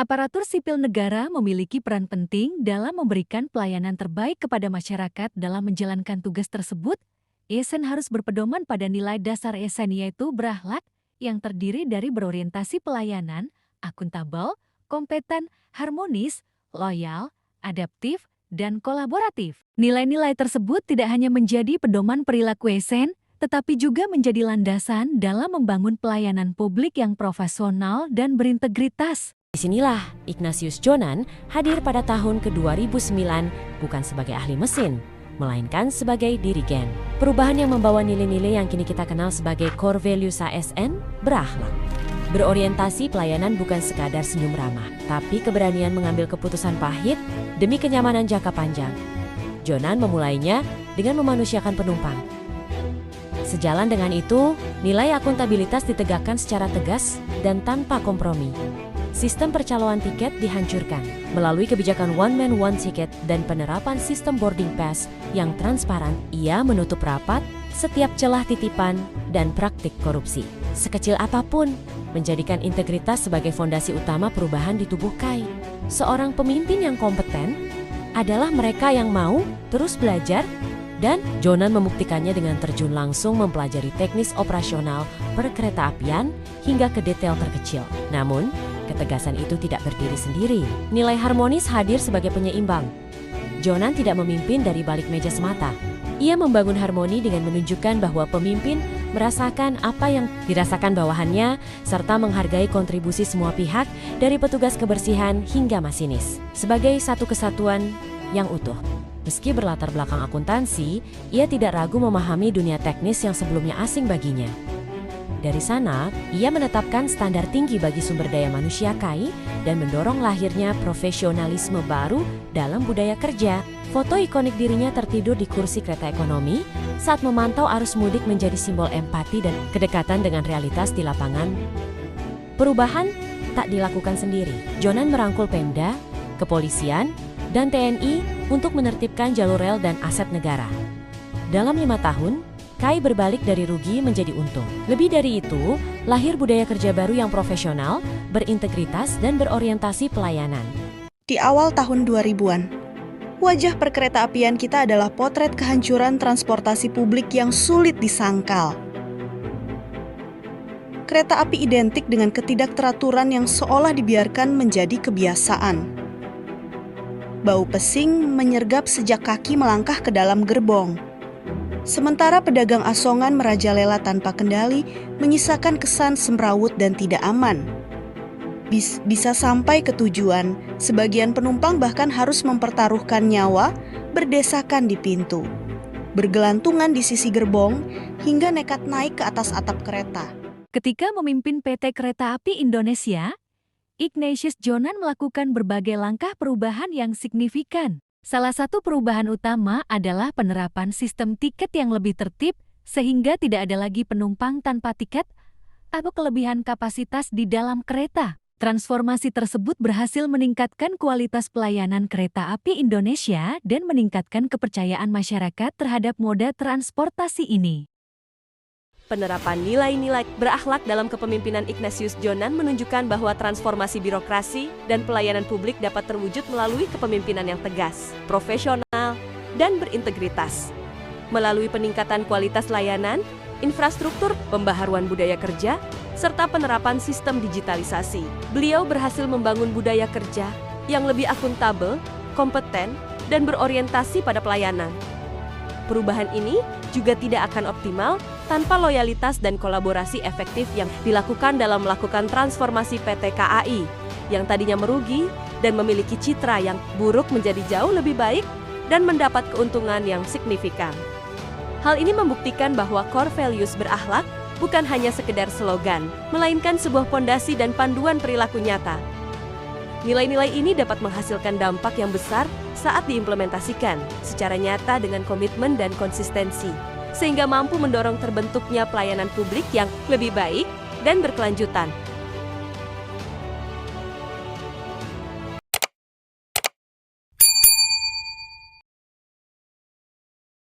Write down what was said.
Aparatur sipil negara memiliki peran penting dalam memberikan pelayanan terbaik kepada masyarakat dalam menjalankan tugas tersebut. ASN harus berpedoman pada nilai dasar ASN yaitu berakhlak yang terdiri dari berorientasi pelayanan, akuntabel, kompeten, harmonis, loyal, adaptif, dan kolaboratif. Nilai-nilai tersebut tidak hanya menjadi pedoman perilaku ASN, tetapi juga menjadi landasan dalam membangun pelayanan publik yang profesional dan berintegritas. Disinilah Ignatius Jonan hadir pada tahun ke-2009 bukan sebagai ahli mesin, melainkan sebagai dirigen. Perubahan yang membawa nilai-nilai yang kini kita kenal sebagai core values ASN berakhlak. Berorientasi pelayanan bukan sekadar senyum ramah, tapi keberanian mengambil keputusan pahit demi kenyamanan jangka panjang. Jonan memulainya dengan memanusiakan penumpang. Sejalan dengan itu, nilai akuntabilitas ditegakkan secara tegas dan tanpa kompromi. Sistem percaloan tiket dihancurkan melalui kebijakan one man one ticket dan penerapan sistem boarding pass yang transparan. Ia menutup rapat setiap celah titipan dan praktik korupsi. Sekecil apapun, menjadikan integritas sebagai fondasi utama perubahan di tubuh KAI. Seorang pemimpin yang kompeten adalah mereka yang mau terus belajar, dan Jonan membuktikannya dengan terjun langsung mempelajari teknis operasional perkeretaapian hingga ke detail terkecil. Namun, ketegasan itu tidak berdiri sendiri. Nilai harmonis hadir sebagai penyeimbang. Jonan tidak memimpin dari balik meja semata. Ia membangun harmoni dengan menunjukkan bahwa pemimpin merasakan apa yang dirasakan bawahannya, serta menghargai kontribusi semua pihak dari petugas kebersihan hingga masinis, sebagai satu kesatuan yang utuh. Meski berlatar belakang akuntansi, ia tidak ragu memahami dunia teknis yang sebelumnya asing baginya. Dari sana, ia menetapkan standar tinggi bagi sumber daya manusia KAI dan mendorong lahirnya profesionalisme baru dalam budaya kerja. Foto ikonik dirinya tertidur di kursi kereta ekonomi saat memantau arus mudik menjadi simbol empati dan kedekatan dengan realitas di lapangan. Perubahan tak dilakukan sendiri. Jonan merangkul Pemda, kepolisian, dan TNI untuk menertibkan jalur rel dan aset negara. Dalam 5 tahun, KAI berbalik dari rugi menjadi untung. Lebih dari itu, lahir budaya kerja baru yang profesional, berintegritas, dan berorientasi pelayanan. Di awal tahun 2000-an, wajah perkeretaapian kita adalah potret kehancuran transportasi publik yang sulit disangkal. Kereta api identik dengan ketidakteraturan yang seolah dibiarkan menjadi kebiasaan. Bau pesing menyergap sejak kaki melangkah ke dalam gerbong. Sementara pedagang asongan merajalela tanpa kendali, menyisakan kesan semrawut dan tidak aman. Bisa sampai ke tujuan, sebagian penumpang bahkan harus mempertaruhkan nyawa, berdesakan di pintu, bergelantungan di sisi gerbong, hingga nekat naik ke atas atap kereta. Ketika memimpin PT Kereta Api Indonesia, Ignatius Jonan melakukan berbagai langkah perubahan yang signifikan. Salah satu perubahan utama adalah penerapan sistem tiket yang lebih tertib, sehingga tidak ada lagi penumpang tanpa tiket atau kelebihan kapasitas di dalam kereta. Transformasi tersebut berhasil meningkatkan kualitas pelayanan kereta api Indonesia dan meningkatkan kepercayaan masyarakat terhadap moda transportasi ini. Penerapan nilai-nilai berakhlak dalam kepemimpinan Ignatius Jonan menunjukkan bahwa transformasi birokrasi dan pelayanan publik dapat terwujud melalui kepemimpinan yang tegas, profesional, dan berintegritas. Melalui peningkatan kualitas layanan, infrastruktur, pembaharuan budaya kerja, serta penerapan sistem digitalisasi, beliau berhasil membangun budaya kerja yang lebih akuntabel, kompeten, dan berorientasi pada pelayanan. Perubahan ini juga tidak akan optimal tanpa loyalitas dan kolaborasi efektif yang dilakukan dalam melakukan transformasi PT KAI yang tadinya merugi dan memiliki citra yang buruk menjadi jauh lebih baik dan mendapat keuntungan yang signifikan. Hal ini membuktikan bahwa core values berakhlak bukan hanya sekedar slogan, melainkan sebuah pondasi dan panduan perilaku nyata. Nilai-nilai ini dapat menghasilkan dampak yang besar saat diimplementasikan secara nyata dengan komitmen dan konsistensi, sehingga mampu mendorong terbentuknya pelayanan publik yang lebih baik dan berkelanjutan.